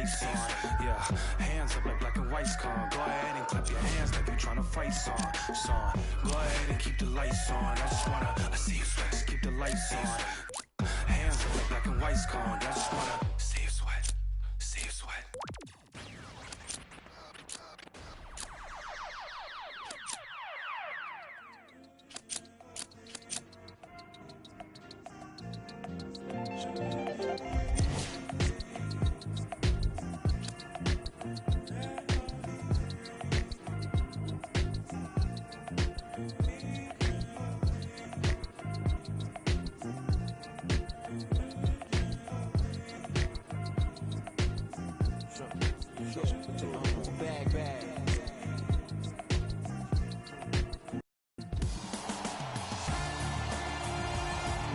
lights on. Yeah, hands up like black and white's gone. Go ahead and clap your hands like you trying to fight son. Go ahead and keep the lights on. I see you sweat, just keep the lights on. Hands up like black and white's gone. I just wanna see you sweat, see you sweat.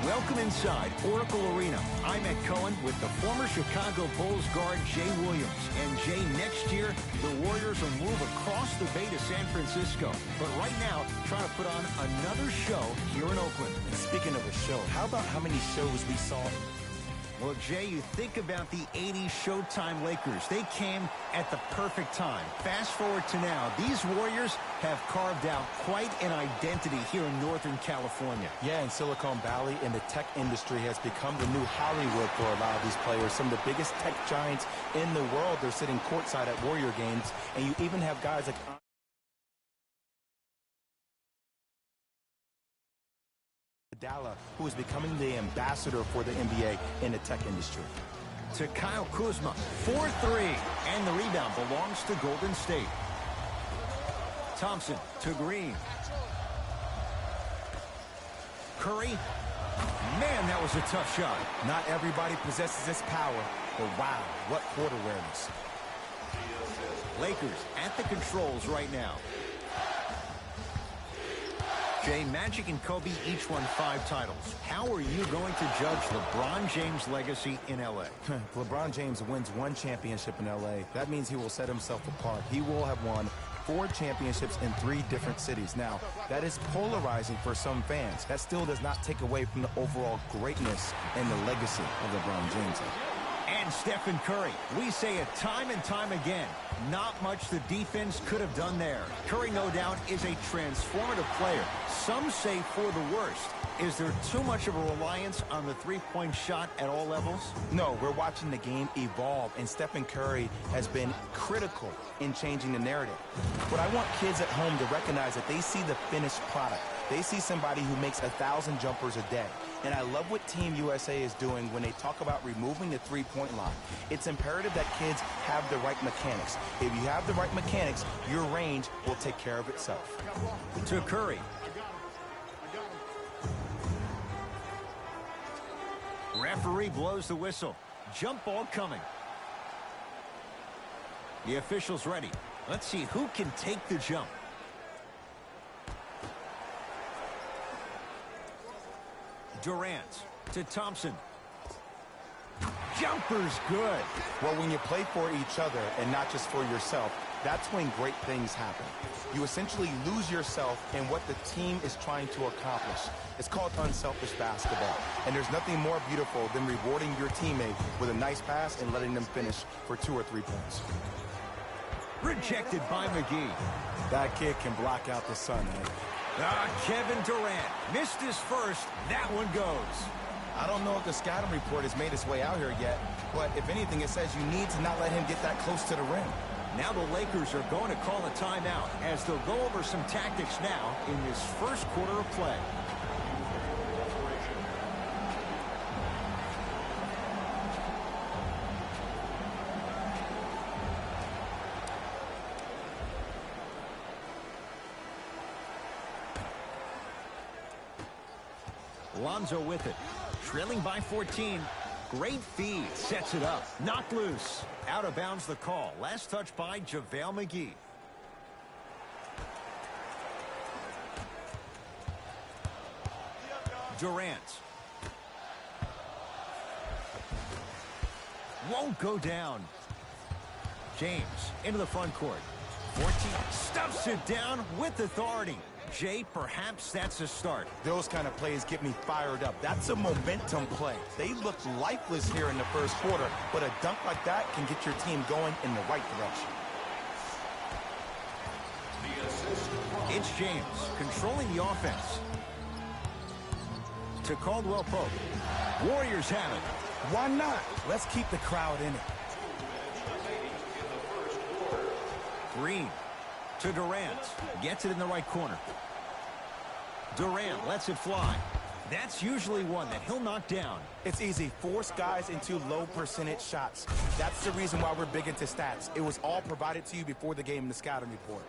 Welcome inside Oracle Arena. I'm Ed Cohen with the former Chicago Bulls guard Jay Williams. And Jay, next year, the Warriors will move across the bay to San Francisco. But right now, trying to put on another show here in Oakland. And speaking of a show, how about how many shows we saw? Well, Jay, you think about the 80s Showtime Lakers. They came at the perfect time. Fast forward to now, these Warriors have carved out quite an identity here in Northern California. Yeah, in Silicon Valley, and the tech industry has become the new Hollywood for a lot of these players. Some of the biggest tech giants in the world, they're sitting courtside at Warrior games, and you even have guys like who is becoming the ambassador for the NBA in the tech industry. To Kyle Kuzma, 4-3, and the rebound belongs to Golden State. Thompson to Green. Curry. Man, that was a tough shot. Not everybody possesses this power, but wow, what court awareness. Lakers at the controls right now. Jay, Magic and Kobe each won 5 titles. How are you going to judge LeBron James' legacy in L.A.? LeBron James wins 1 championship in L.A. That means he will set himself apart. He will have won 4 championships in 3 different cities. Now, that is polarizing for some fans. That still does not take away from the overall greatness and the legacy of LeBron James. And Stephen Curry. We say it time and time again. Not much the defense could have done there. Curry, no doubt, is a transformative player. Some say for the worst. Is there too much of a reliance on the three-point shot at all levels? No, we're watching the game evolve, and Stephen Curry has been critical in changing the narrative. But I want kids at home to recognize that they see the finished product. They see somebody who makes 1,000 jumpers a day. And I love what Team USA is doing when they talk about removing the three-point line. It's imperative that kids have the right mechanics. If you have the right mechanics, your range will take care of itself. To Curry. Referee blows the whistle. Jump ball coming. The official's ready. Let's see who can take the jump. Durant to Thompson. Jumper's good. Well, when you play for each other and not just for yourself, that's when great things happen. You essentially lose yourself in what the team is trying to accomplish. It's called unselfish basketball. And there's nothing more beautiful than rewarding your teammate with a nice pass and letting them finish for 2 or 3 points. Rejected by McGee. That kid can block out the sun, man. Kevin Durant missed his first. That one goes. I don't know if the scouting report has made its way out here yet, but if anything, it says you need to not let him get that close to the rim. Now the Lakers are going to call a timeout as they'll go over some tactics now in this first quarter of play. Lonzo with it. Trailing by 14. Great feed. Sets it up. Knocked loose. Out of bounds the call. Last touch by JaVale McGee. Durant. Won't go down. James into the front court. 14. Stuffs it down with authority. Jay, perhaps that's a start. Those kind of plays get me fired up. That's a momentum play. They look lifeless here in the first quarter, but a dunk like that can get your team going in the right direction. It's James controlling the offense. To Caldwell Pope. Warriors have it. Why not? Let's keep the crowd in it. Green to Durant. Gets it in the right corner. Durant lets it fly. That's usually one that he'll knock down. It's easy. Force guys into low percentage shots. That's the reason why we're big into stats. It was all provided to you before the game in the scouting report.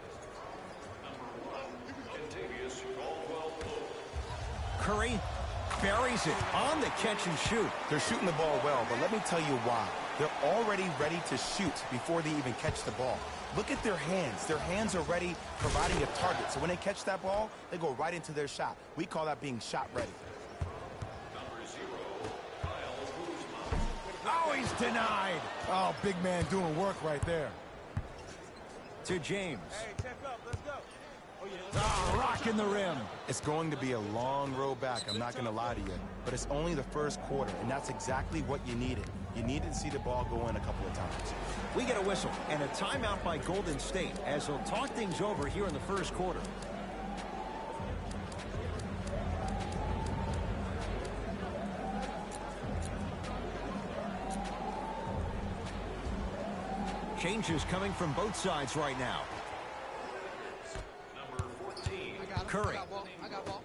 Curry buries it on the catch and shoot. They're shooting the ball well, but let me tell you why. They're already ready to shoot before they even catch the ball. Look at their hands. Their hands are ready, providing a target. So when they catch that ball, they go right into their shot. We call that being shot ready. Oh, he's denied. Oh, big man doing work right there. To James. Hey, check up. Let's go. Rocking the rim. It's going to be a long road back, I'm not going to lie to you. But it's only the first quarter, and that's exactly what you needed. You needed to see the ball go in a couple of times. We get a whistle and a timeout by Golden State as they'll talk things over here in the first quarter. Changes coming from both sides right now. Curry. I got ball.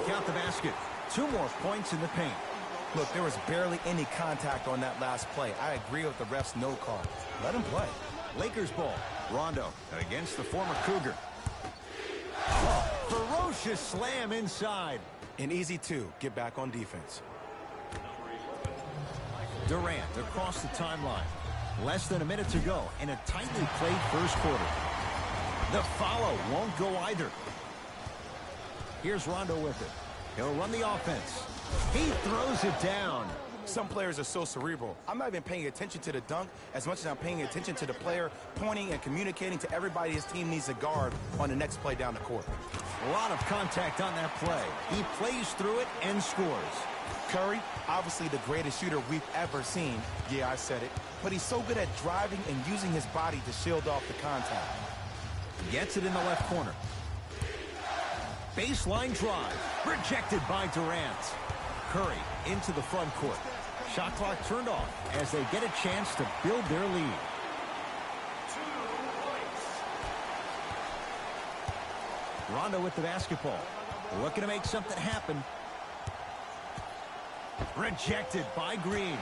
Count the basket. 2 more points in the paint. Look, there was barely any contact on that last play. I agree with the ref's no call. Let him play. Lakers ball. Rondo against the former Cougar. Oh, ferocious slam inside. An easy 2. Get back on defense. Durant across the timeline. Less than a minute to go in a tightly played first quarter. The follow won't go either. Here's Rondo with it. He'll run the offense. He throws it down. Some players are so cerebral. I'm not even paying attention to the dunk as much as I'm paying attention to the player pointing and communicating to everybody his team needs a guard on the next play down the court. A lot of contact on that play. He plays through it and scores. Curry, obviously the greatest shooter we've ever seen. Yeah, I said it. But he's so good at driving and using his body to shield off the contact. Gets it in the left corner. Baseline drive. Rejected by Durant. Curry into the front court. Shot clock turned off as they get a chance to build their lead. Rondo with the basketball. Looking to make something happen. Rejected by Green.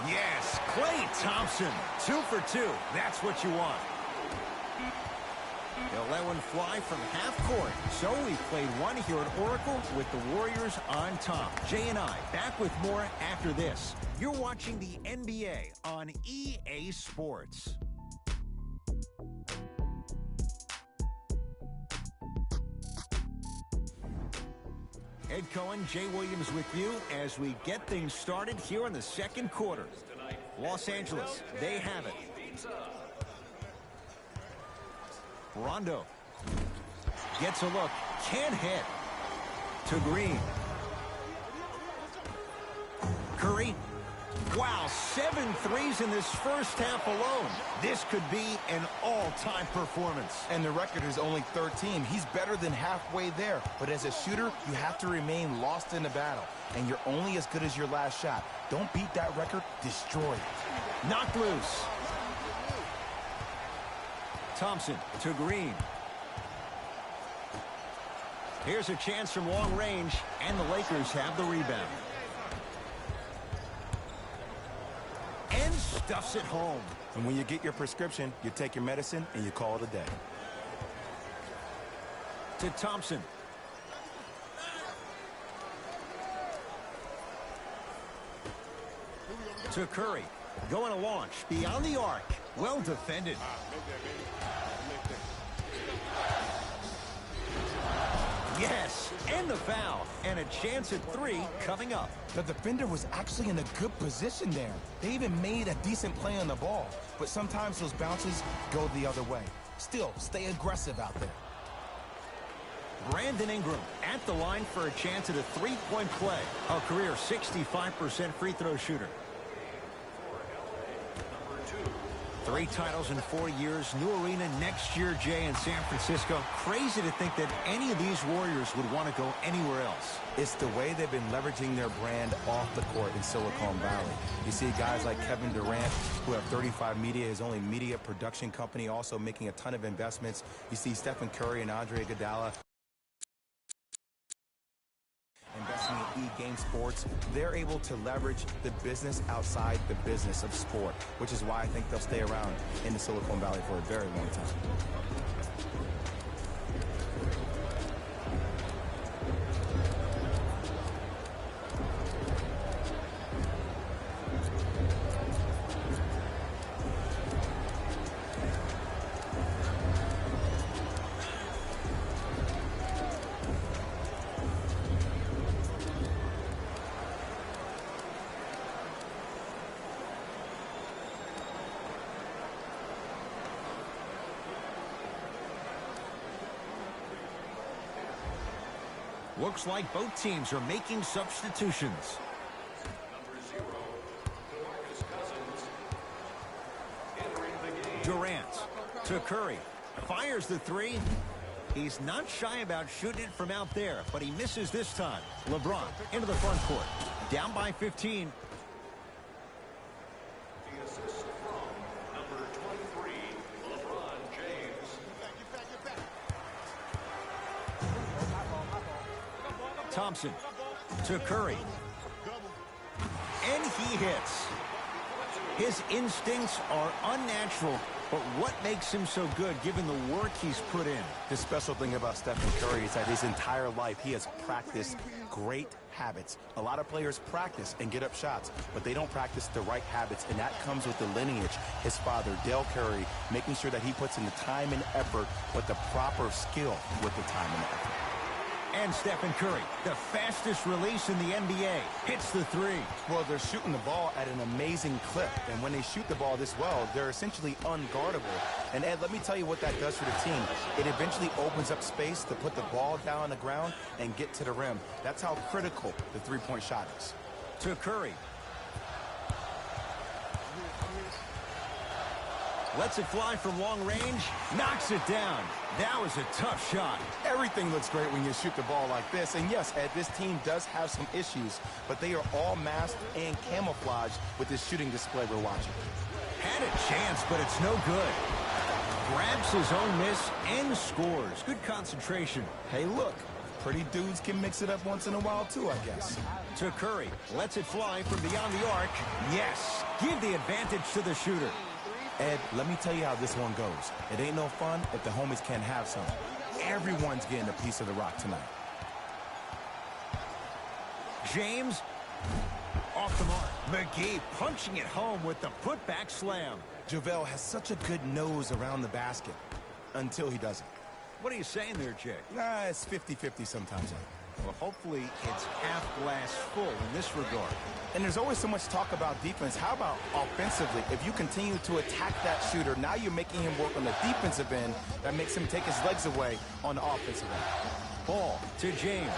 Yes, Klay Thompson. 2 for 2. That's what you want. They'll let one fly from half court. So we've played one here at Oracle with the Warriors on top. Jay and I back with more after this. You're watching the NBA on EA Sports. Ed Cohen, Jay Williams with you as we get things started here in the second quarter. Los Angeles, they have it. Rondo gets a look, can't hit. To Green. Curry. Wow, 7 threes in this first half alone. This could be an all-time performance. And the record is only 13. He's better than halfway there. But as a shooter, you have to remain lost in the battle. And you're only as good as your last shot. Don't beat that record, destroy it. Knocked loose. Thompson to Green. Here's a chance from long range, and the Lakers have the rebound. And stuffs it home. And when you get your prescription, you take your medicine and you call it a day. To Thompson. To Curry. Going to launch beyond the arc. Well defended. Yes, And the foul. And a chance at 3 coming up. The defender was actually in a good position there. They even made a decent play on the ball. But sometimes those bounces go the other way. Still, stay aggressive out there. Brandon Ingram at the line for a chance at a 3-point play. A career 65% free throw shooter. 3 titles in 4 years. New arena next year, Jay, in San Francisco. Crazy to think that any of these Warriors would want to go anywhere else. It's the way they've been leveraging their brand off the court in Silicon Valley. You see guys like Kevin Durant, who have 35 Media, his only media production company, also making a ton of investments. You see Stephen Curry and Andre Iguodala investing in E-Game Sports. They're able to leverage the business outside the business of sport, which is why I think they'll stay around in the Silicon Valley for a very long time. Looks like both teams are making substitutions. Durant to Curry. Fires the 3. He's not shy about shooting it from out there, but he misses this time. LeBron into the front court. Down by 15. The assist from number 23, LeBron James. Thompson to Curry. And he hits. His instincts are unnatural, but what makes him so good given the work he's put in? The special thing about Stephen Curry is that his entire life he has practiced great habits. A lot of players practice and get up shots, but they don't practice the right habits, and that comes with the lineage. His father, Dale Curry, making sure that he puts in the time and effort, but the proper skill with the time and effort. And Stephen Curry, the fastest release in the NBA, hits the 3. Well, they're shooting the ball at an amazing clip, and when they shoot the ball this well, they're essentially unguardable. And Ed, let me tell you what that does for the team. It eventually opens up space to put the ball down on the ground and get to the rim. That's how critical the three-point shot is. To Curry. Lets it fly from long range, knocks it down. That was a tough shot. Everything looks great when you shoot the ball like this. And yes, Ed, this team does have some issues, but they are all masked and camouflaged with this shooting display we're watching. Had a chance, but it's no good. Grabs his own miss and scores. Good concentration. Hey, look, pretty dudes can mix it up once in a while too, I guess. To Curry, lets it fly from beyond the arc. Yes, give the advantage to the shooter. Ed, let me tell you how this one goes. It ain't no fun if the homies can't have some. Everyone's getting a piece of the rock tonight. James off the mark. McGee punching it home with the putback slam. JaVale has such a good nose around the basket until he doesn't. What are you saying there, Jay? It's 50-50 sometimes, Ed. Well, hopefully it's half glass full in this regard. And there's always so much talk about defense. How about offensively? If you continue to attack that shooter, now you're making him work on the defensive end. That makes him take his legs away on the offensive end. Ball to James.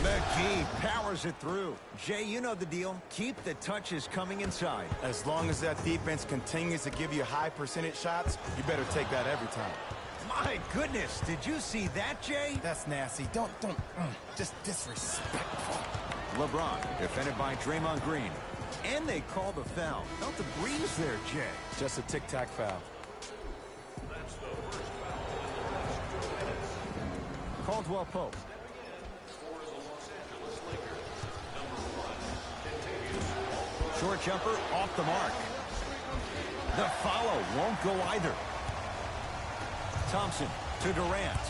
McGee powers it through. Jay, you know the deal. Keep the touches coming inside. As long as that defense continues to give you high percentage shots, you better take that every time. My goodness, did you see that, Jay? That's nasty. Just disrespectful. LeBron, defended by Draymond Green. And they call the foul. Felt the breeze there, Jay. Just a tic-tac foul. That's the first foul. Caldwell Pope. For the Los Angeles Lakers, number 1, Kentavious. Short jumper off the mark. The follow won't go either. Thompson to Durant.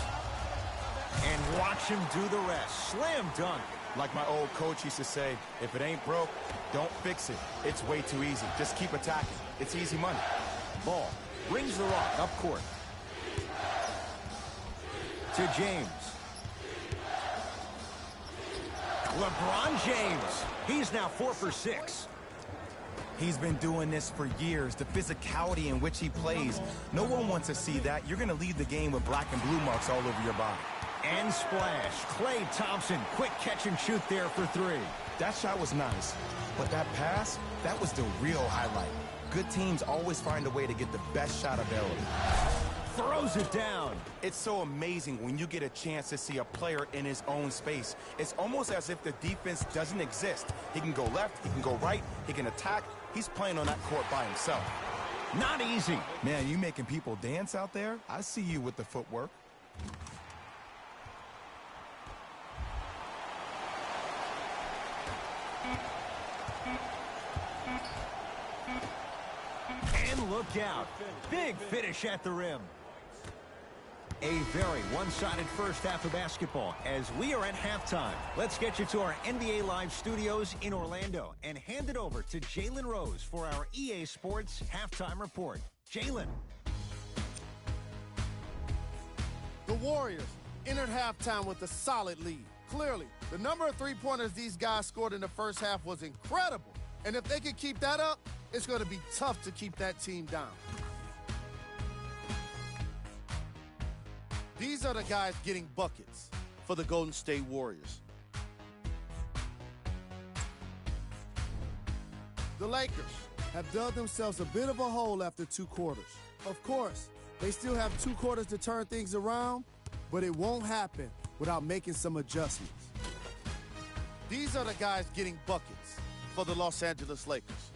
And watch him do the rest. Slam dunk. Like my old coach used to say, if it ain't broke, don't fix it. It's way too easy. Just keep attacking. It's easy money. Ball brings the rock up court. To James. LeBron James. He's now 4 for 6. He's been doing this for years. The physicality in which he plays. No one wants to see that. You're going to leave the game with black and blue marks all over your body. And splash. Klay Thompson, quick catch and shoot there for 3. That shot was nice, but that pass, that was the real highlight. Good teams always find a way to get the best shot available. Throws it down. It's so amazing when you get a chance to see a player in his own space. It's almost as if the defense doesn't exist. He can go left, he can go right, he can attack. He's playing on that court by himself. Not easy. Man, you making people dance out there? I see you with the footwork. And look out. Big finish at the rim. A very one-sided first half of basketball as we are at halftime. Let's get you to our NBA Live studios in Orlando and hand it over to Jalen Rose for our EA Sports Halftime Report. Jalen. The Warriors entered halftime with a solid lead. Clearly, the number of three-pointers these guys scored in the first half was incredible. And if they can keep that up, it's going to be tough to keep that team down. These are the guys getting buckets for the Golden State Warriors. The Lakers have dug themselves a bit of a hole after 2 quarters. Of course, they still have 2 quarters to turn things around, but it won't happen without making some adjustments. These are the guys getting buckets for the Los Angeles Lakers.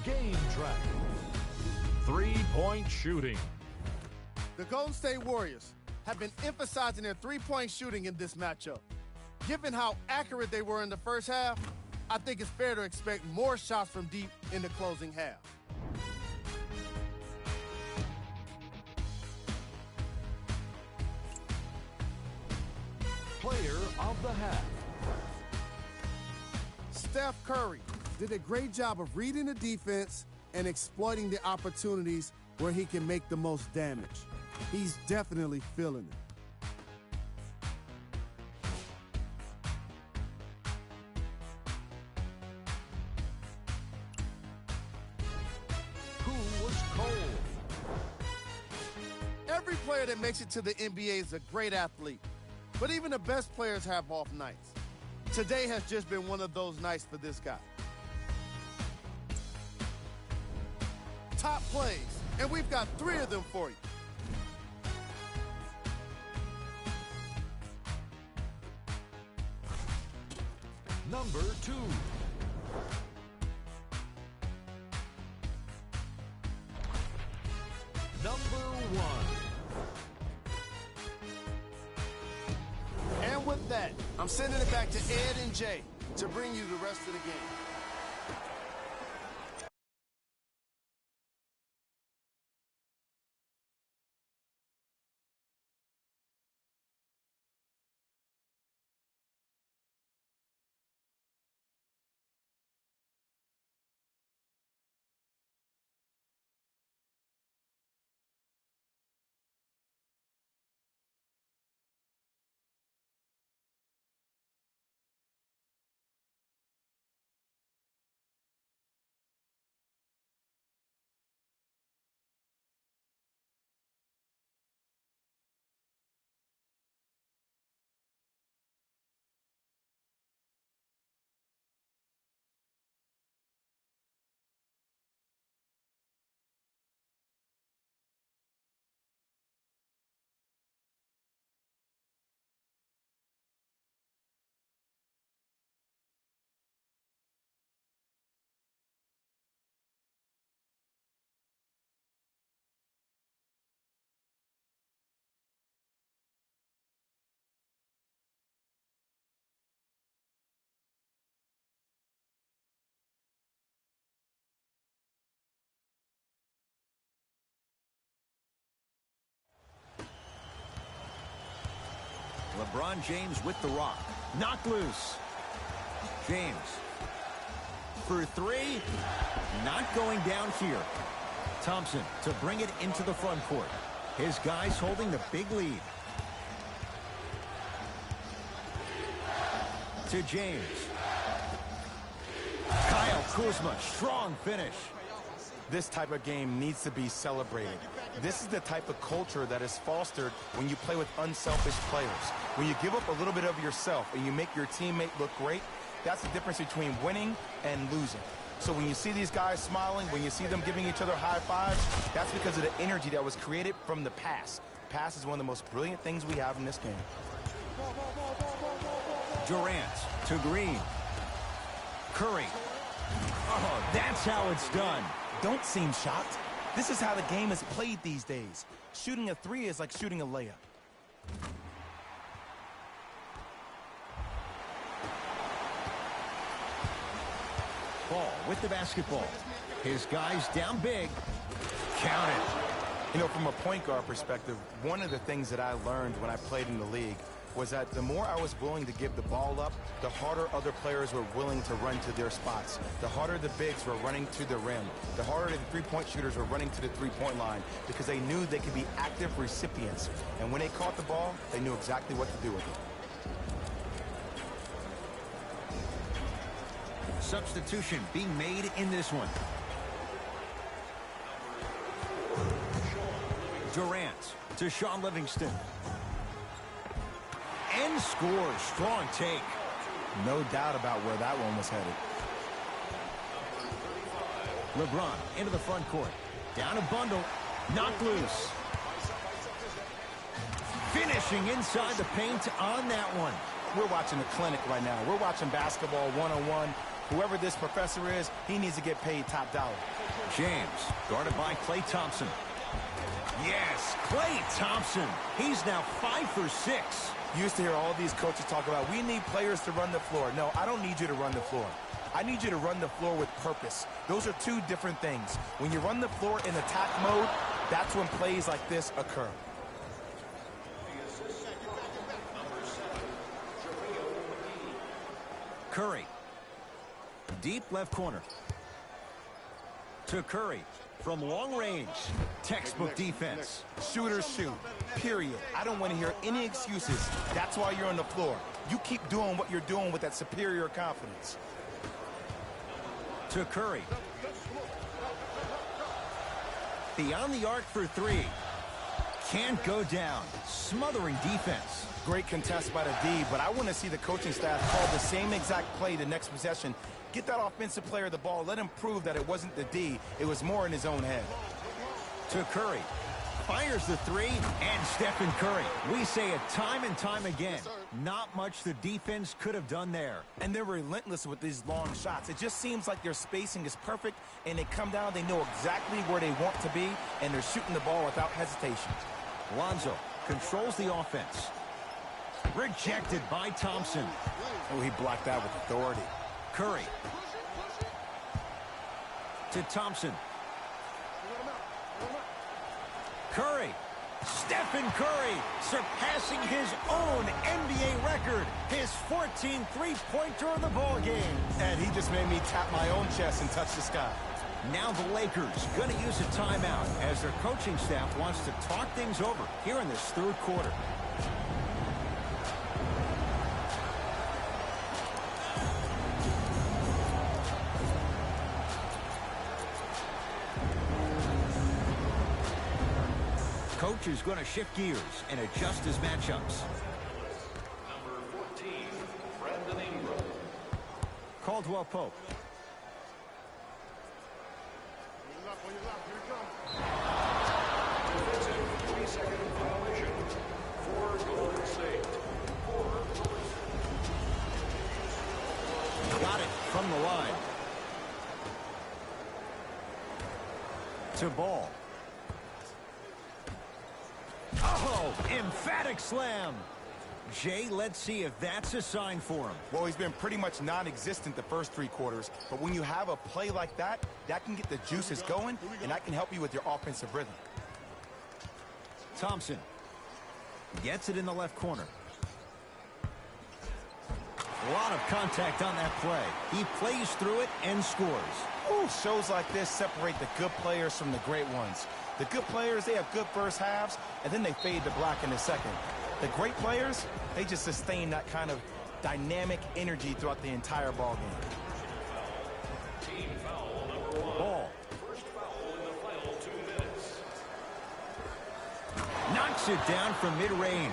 Game track. 3-point shooting. The Golden State Warriors have been emphasizing their three-point shooting in this matchup. Given how accurate they were in the first half, I think it's fair to expect more shots from deep in the closing half. Player of the half. Steph Curry did a great job of reading the defense and exploiting the opportunities where he can make the most damage. He's definitely feeling it. Who was cold? Every player that makes it to the NBA is a great athlete, but even the best players have off nights. Today has just been one of those nights for this guy. Top plays, and we've got 3 of them for you. Number 2. Number 1. And with that, I'm sending it back to Ed and Jay to bring you the rest of the game. LeBron James with the rock. Knocked loose. James. For 3. Not going down here. Thompson to bring it into the front court. His guys holding the big lead. to James. Kyle Kuzma, strong finish. This type of game needs to be celebrated. This is the type of culture that is fostered when you play with unselfish players. When you give up a little bit of yourself and you make your teammate look great, that's the difference between winning and losing. So when you see these guys smiling, when you see them giving each other high fives, that's because of the energy that was created from the pass. Pass is one of the most brilliant things we have in this game. Durant to Green. Curry. Oh, that's how it's done. Don't seem shocked. This is how the game is played these days. Shooting a three is like shooting a layup. Ball with the basketball. His guys down big. Count it. You know, from a point guard perspective, one of the things that I learned when I played in the league was that the more I was willing to give the ball up, the harder other players were willing to run to their spots. The harder the bigs were running to the rim. The harder the three-point shooters were running to the three-point line because they knew they could be active recipients. And when they caught the ball, they knew exactly what to do with it. Substitution being made in this one. Durant to Sean Livingston. And scores. Strong take. No doubt about where that one was headed. LeBron into the front court. Down a bundle. Knocked loose. Finishing inside the paint on that one. We're watching a clinic right now. We're watching basketball one-on-one. Whoever this professor is, he needs to get paid top dollar. James, guarded by Klay Thompson. Yes, Klay Thompson. He's now 5 for 6. You used to hear all these coaches talk about, we need players to run the floor. No, I don't need you to run the floor. I need you to run the floor with purpose. Those are two different things. When you run the floor in attack mode, that's when plays like this occur. Curry. Deep left corner. To Curry. From long range. Textbook defense. Shooters shoot. Period. I don't want to hear any excuses. That's why you're on the floor. You keep doing what you're doing with that superior confidence. To Curry. Beyond the arc for 3. Can't go down. Smothering defense. Great contest by the D, but I want to see the coaching staff call the same exact play the next possession. Get that offensive player the ball. Let him prove that it wasn't the D. It was more in his own head. To Curry. Fires the 3, and Stephen Curry. We say it time and time again. Not much the defense could have done there. And they're relentless with these long shots. It just seems like their spacing is perfect, and they come down, they know exactly where they want to be, and they're shooting the ball without hesitation. Lonzo controls the offense. Rejected by Thompson. Oh, he blocked that with authority. Curry. To Thompson. Curry. Stephen Curry surpassing his own NBA record. His 14th three-pointer of the ball game. And he just made me tap my own chest and touch the sky. Now the Lakers going to use a timeout as their coaching staff wants to talk things over here in this third quarter. Coach is going to shift gears and adjust his matchups. Number 14, Brandon Ingram. Caldwell Pope. Defensive 3-second violation. 4 Golden State. 4. Got it from the line. To Ball. Oh, emphatic slam. Jay, let's see if that's a sign for him. Well, he's been pretty much non-existent the first 3 quarters, but when you have a play like that, that can get the juices going, and that can help you with your offensive rhythm. Thompson gets it in the left corner. A lot of contact on that play. He plays through it and scores. Ooh, shows like this separate the good players from the great ones. The good players, they have good first halves, and then they fade to black in the second. The great players, they just sustain that kind of dynamic energy throughout the entire ball game. Team foul number 1. Ball. First foul in the final 2 minutes. Knocks it down from mid-range.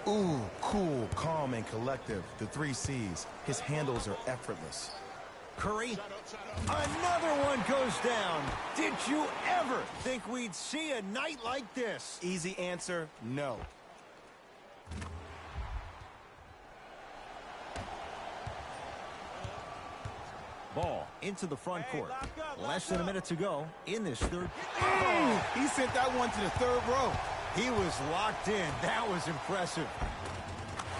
Ooh, cool, calm, and collective. The 3 C's. His handles are effortless. Curry. Another one goes down. Did you ever think we'd see a night like this? Easy answer, no. Ball into the front court. Less than a minute to go in this third. Oh, he sent that one to the 3rd row. He was locked in. That was impressive.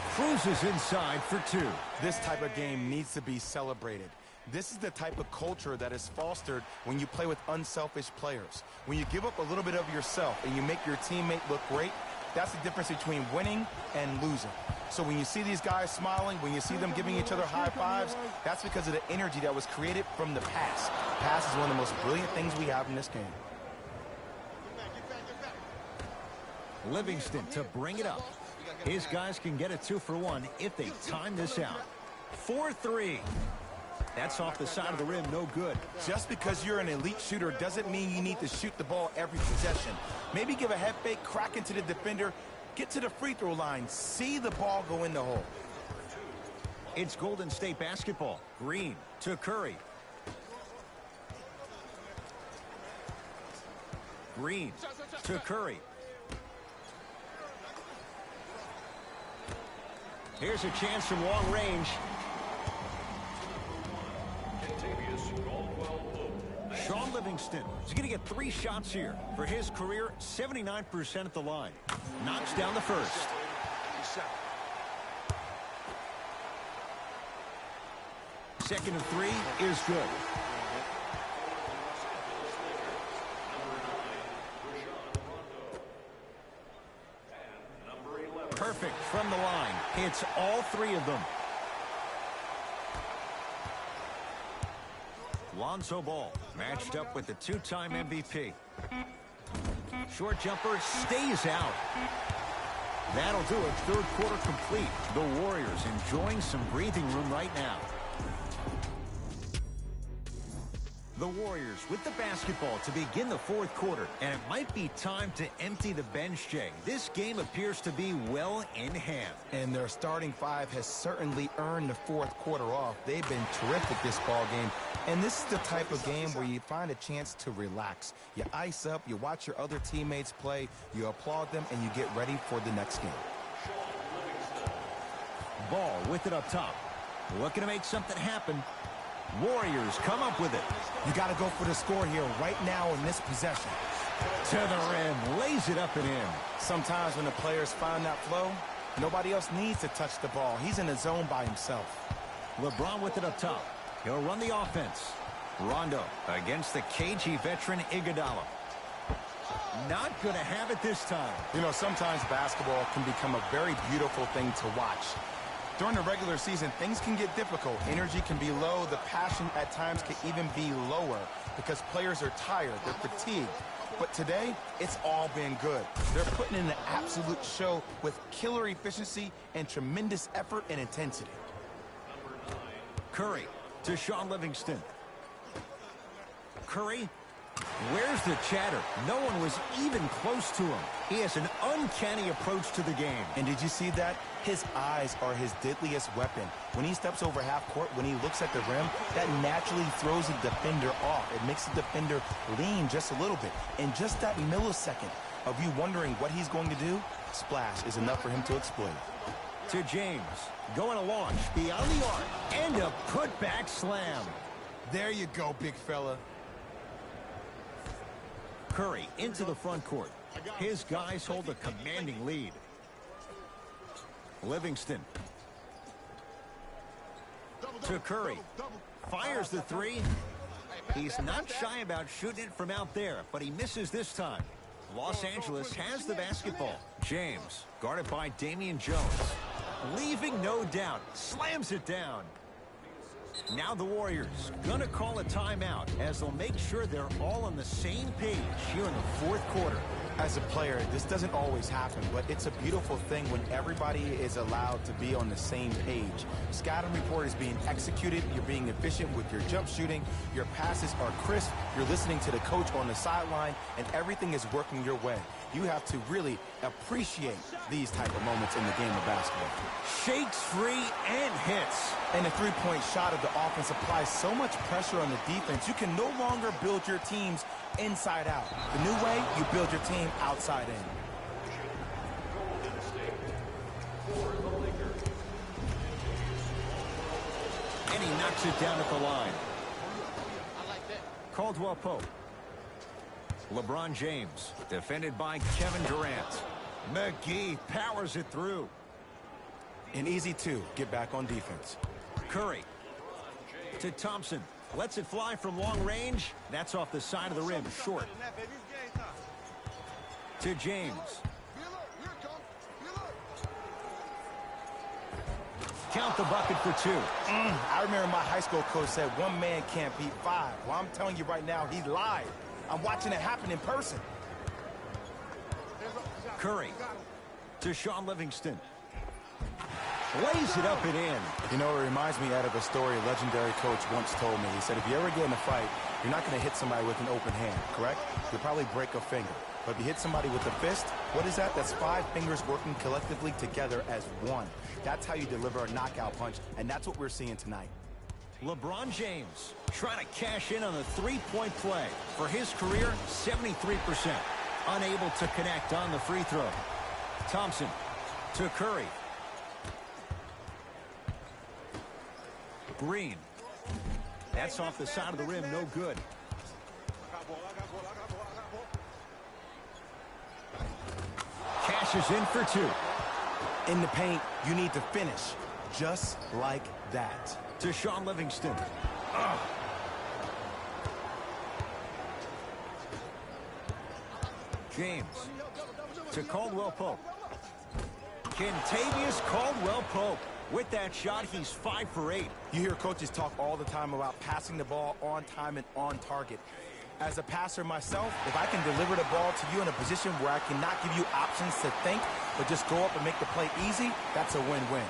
Cruises inside for 2. This type of game needs to be celebrated. This is the type of culture that is fostered when you play with unselfish players. When you give up a little bit of yourself and you make your teammate look great, that's the difference between winning and losing. So when you see these guys smiling, when you see them giving each other high fives, that's because of the energy that was created from the pass. Pass is one of the most brilliant things we have in this game. Livingston to bring it up. His guys can get a 2-for-1 if they time this out. 4-3. That's off the side of the rim, no good. Just because you're an elite shooter doesn't mean you need to shoot the ball every possession. Maybe give a head fake, crack into the defender, get to the free throw line, see the ball go in the hole. It's Golden State basketball. Green to Curry. Green to Curry. Here's a chance from long range. Sean Livingston is going to get 3 shots here. For his career, 79% at the line. Knocks down the first. Second and 3 is good. Perfect from the line. Hits all 3 of them. Lonzo Ball matched up with the 2-time MVP. Short jumper stays out. That'll do it. 3rd quarter complete. The Warriors enjoying some breathing room right now. The Warriors with the basketball to begin the 4th quarter. And it might be time to empty the bench, Jay. This game appears to be well in hand. And their starting 5 has certainly earned the 4th quarter off. They've been terrific this ball game. And this is the type of game where you find a chance to relax. You ice up, you watch your other teammates play, you applaud them, and you get ready for the next game. Ball with it up top. Looking to make something happen. Warriors come up with it. You got to go for the score here right now in this possession. To the rim, lays it up and in. Sometimes when the players find that flow, nobody else needs to touch the ball. He's in the zone by himself. LeBron with it up top. He'll run the offense. Rondo against the KG veteran Iguodala. Not going to have it this time. You know, sometimes basketball can become a very beautiful thing to watch. During the regular season, things can get difficult. Energy can be low. The passion at times can even be lower because players are tired. They're fatigued. But today, it's all been good. They're putting in an absolute show with killer efficiency and tremendous effort and intensity. Curry to Sean Livingston. Curry, where's the chatter? No one was even close to him. He has an uncanny approach to the game. And did you see that? His eyes are his deadliest weapon. When he steps over half court, when he looks at the rim, that naturally throws the defender off. It makes the defender lean just a little bit. And just that millisecond of you wondering what he's going to do, splash is enough for him to exploit. To James, going to launch beyond the arc, and a putback slam. There you go, big fella. Curry into the front court. His guys hold a commanding lead. Livingston to Curry. Fires the 3. He's not shy about shooting it from out there, but he misses this time. Los Angeles has the basketball. James, guarded by Damian Jones. Leaving no doubt. Slams it down. Now the Warriors gonna call a timeout as they'll make sure they're all on the same page here in the fourth quarter. As a player, this doesn't always happen, but it's a beautiful thing when everybody is allowed to be on the same page. Scouting report is being executed, you're being efficient with your jump shooting, your passes are crisp, you're listening to the coach on the sideline, and everything is working your way. You have to really appreciate these type of moments in the game of basketball. Shakes free and hits. And the three-point shot of the offense applies so much pressure on the defense, you can no longer build your teams inside out. The new way, you build your team outside in. And he knocks it down at the line. Caldwell Pope. LeBron James, defended by Kevin Durant. McGee powers it through. An easy two, get back on defense. Curry to Thompson. Lets it fly from long range. That's off the side of the rim, short. To James. Count the bucket for two. I remember my high school coach said one man can't beat five. Well, I'm telling you right now, he lied. I'm watching it happen in person. Curry to Sean Livingston. Lays it up and in. You know, it reminds me out of a story a legendary coach once told me. He said, if you ever get in a fight, you're not going to hit somebody with an open hand, correct? You'll probably break a finger. But if you hit somebody with a fist, what is that? That's 5 fingers working collectively together as one. That's how you deliver a knockout punch, and that's what we're seeing tonight. LeBron James trying to cash in on the three-point play. For his career, 73%. Unable to connect on the free throw. Thompson to Curry. Green. That's off the side of the rim, no good. Cashes in for two. In the paint, you need to finish just like that. To Sean Livingston. James to Caldwell Pope. Kentavious Caldwell Pope. With that shot, he's 5 for 8. You hear coaches talk all the time about passing the ball on time and on target. As a passer myself, if I can deliver the ball to you in a position where I cannot give you options to think, but just go up and make the play easy, that's a win-win.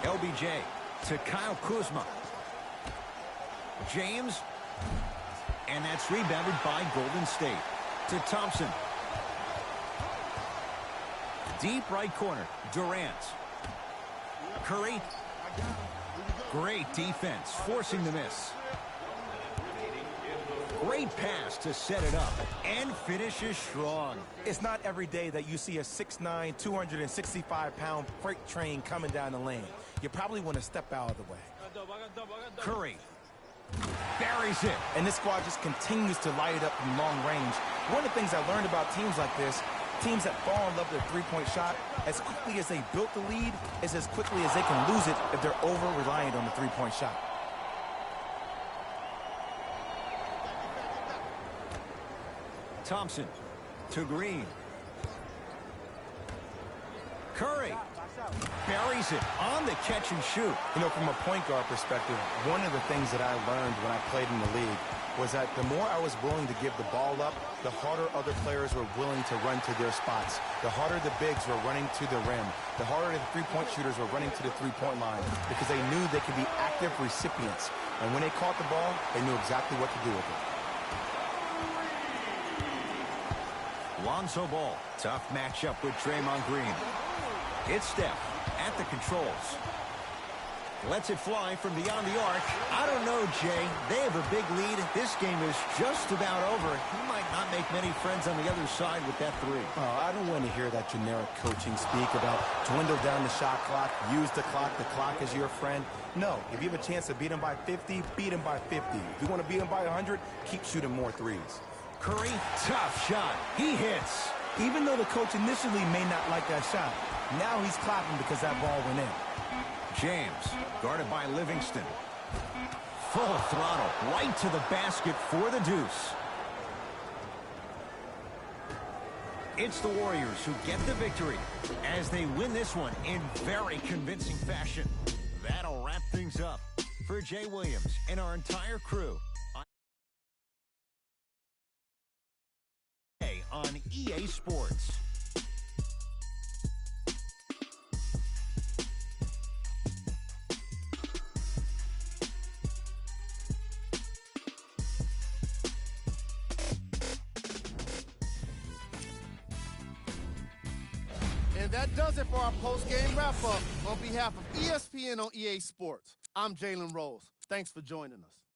LBJ to Kyle Kuzma. James. And that's rebounded by Golden State. To Thompson. Deep right corner. Durant. Curry. Great defense, forcing the miss. Great pass to set it up and finishes strong. It's not every day that you see a 6'9", 265-pound freight train coming down the lane. You probably want to step out of the way. Curry buries it. And this squad just continues to light it up from long range. One of the things I learned about teams like this, teams that fall in love with their three-point shot, as quickly as they built the lead, is as quickly as they can lose it if they're over-reliant on the three-point shot. Thompson to Green. Curry buries it on the catch and shoot. You know, from a point guard perspective, one of the things that I learned when I played in the league was that the more I was willing to give the ball up, the harder other players were willing to run to their spots. The harder the bigs were running to the rim. The harder the three-point shooters were running to the three-point line because they knew they could be active recipients. And when they caught the ball, they knew exactly what to do with it. Lonzo Ball, tough matchup with Draymond Green. It's Steph at the controls. Lets it fly from beyond the arc. I don't know, Jay. They have a big lead. This game is just about over. He might not make many friends on the other side with that three. Oh, I don't want to hear that generic coaching speak about dwindle down the shot clock, use the clock is your friend. No, if you have a chance to beat them by 50, beat them by 50. If you want to beat them by 100, keep shooting more threes. Curry, tough shot. He hits. Even though the coach initially may not like that shot, now he's clapping because that ball went in. James, guarded by Livingston. Full throttle, right to the basket for the deuce. It's the Warriors who get the victory as they win this one in very convincing fashion. That'll wrap things up For Jay Williams and our entire crew, on EA Sports. And that does it for our post-game wrap-up. On behalf of ESPN on EA Sports, I'm Jalen Rose. Thanks for joining us.